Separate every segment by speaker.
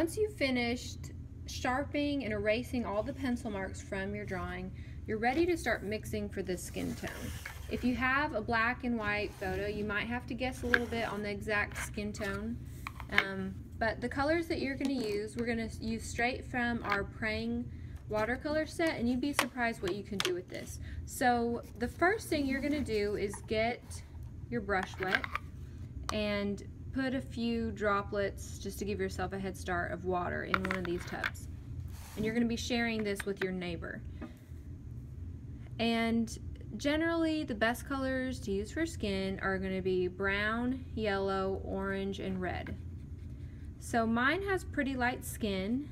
Speaker 1: once you've finished sharpening and erasing all the pencil marks from your drawing, you're ready to start mixing for the skin tone. If you have a black and white photo, you might have to guess a little bit on the exact skin tone. But the colors that you're going to use, we're going to use straight from our Praying watercolor set, and you'd be surprised what you can do with this. So the first thing you're going to do is get your brush wet and put a few droplets, just to give yourself a head start, of water in one of these tubs. And you're going to be sharing this with your neighbor. And generally the best colors to use for skin are going to be brown, yellow, orange, and red. So mine has pretty light skin,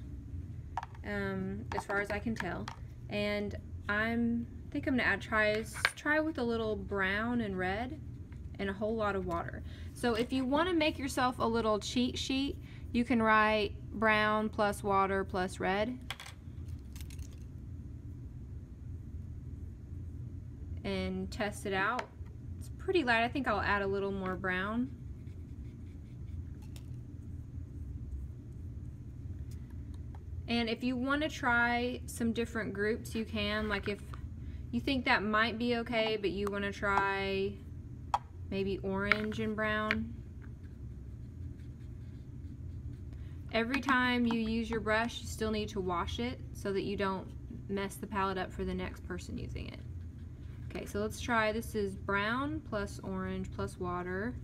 Speaker 1: as far as I can tell, and I think I'm going to try with a little brown and red and a whole lot of water. So if you want to make yourself a little cheat sheet, you can write brown plus water plus red, and test it out. It's pretty light. I think I'll add a little more brown. And if you want to try some different groups, you can. Like if you think that might be okay, but you want to try maybe orange and brown. Every time you use your brush, you still need to wash it so that you don't mess the palette up for the next person using it. Okay, so let's try, this is brown plus orange plus water.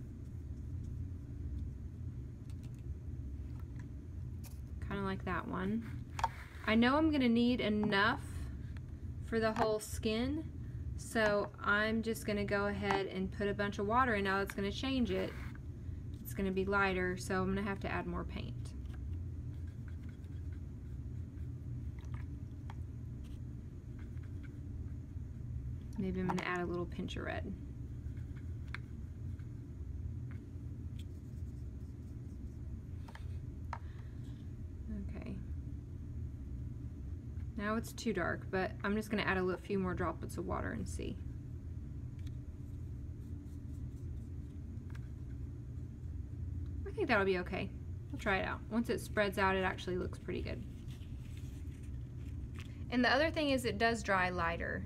Speaker 1: Kind of like that one. I know I'm going to need enough for the whole skin, so I'm just going to go ahead and put a bunch of water in. Now that's going to change it. It's going to be lighter, so I'm going to have to add more paint. Maybe I'm going to add a little pinch of red. Okay. Now it's too dark, but I'm just going to add a few more droplets of water and see. I think that'll be okay. We'll try it out. Once it spreads out, it actually looks pretty good. And the other thing is it does dry lighter.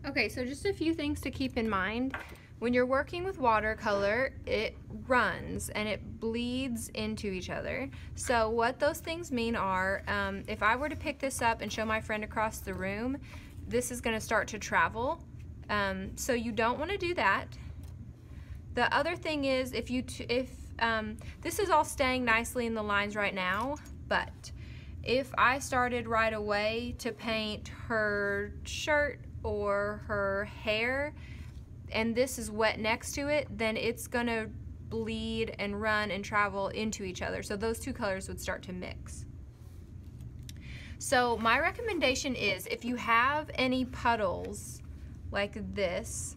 Speaker 1: Okay, so just a few things to keep in mind. When you're working with watercolor, it runs and it bleeds into each other. So what those things mean are, if I were to pick this up and show my friend across the room, this is going to start to travel. So you don't want to do that. The other thing is, if this is all staying nicely in the lines right now, but if I started right away to paint her shirt or her hair, and this is wet next to it, then it's gonna bleed and run and travel into each other. So those two colors would start to mix. So my recommendation is, if you have any puddles like this,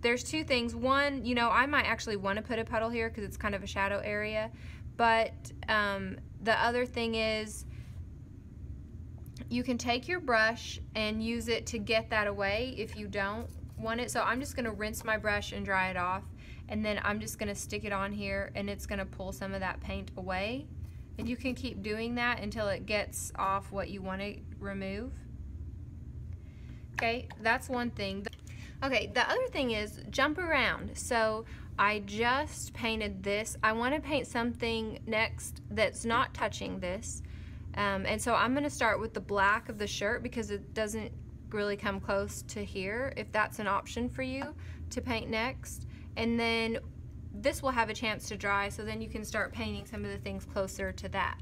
Speaker 1: there's two things. One, you know, I might actually want to put a puddle here because it's kind of a shadow area, but the other thing is, you can take your brush and use it to get that away if you don't want it. So I'm just going to rinse my brush and dry it off, and then I'm just going to stick it on here, and it's going to pull some of that paint away. And you can keep doing that until it gets off what you want to remove. Okay, that's one thing. Okay, the other thing is jump around. So I just painted this. I want to paint something next that's not touching this. And so I'm going to start with the black of the shirt because it doesn't really come close to here, if that's an option for you to paint next. And then this will have a chance to dry, so then you can start painting some of the things closer to that.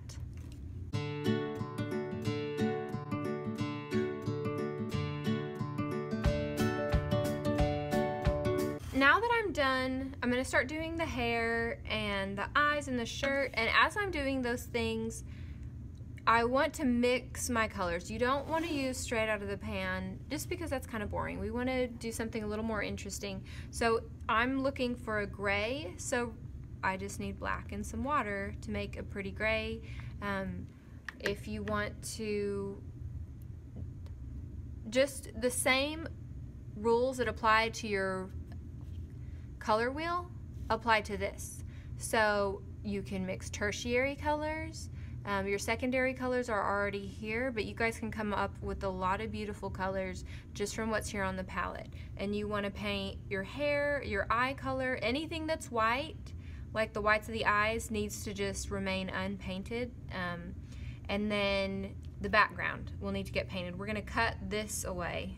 Speaker 1: Now that I'm done, I'm going to start doing the hair and the eyes and the shirt, and as I'm doing those things, I want to mix my colors. You don't want to use straight out of the pan just because that's kind of boring. We want to do something a little more interesting. So I'm looking for a gray, so I just need black and some water to make a pretty gray. If you want to just the same rules that apply to your color wheel apply to this. So you can mix tertiary colors. Your secondary colors are already here, but you guys can come up with a lot of beautiful colors just from what's here on the palette. And you want to paint your hair, your eye color, anything that's white, like the whites of the eyes, needs to just remain unpainted. And then the background will need to get painted. We're going to cut this away.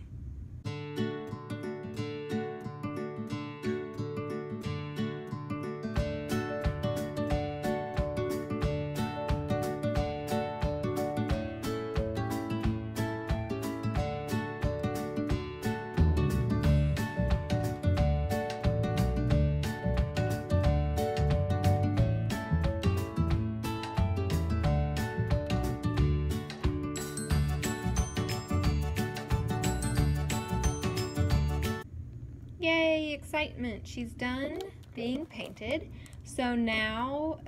Speaker 1: Yay, excitement. She's done being painted. So now,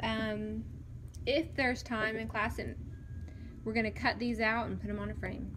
Speaker 1: if there's time in class, we're going to cut these out and put them on a frame.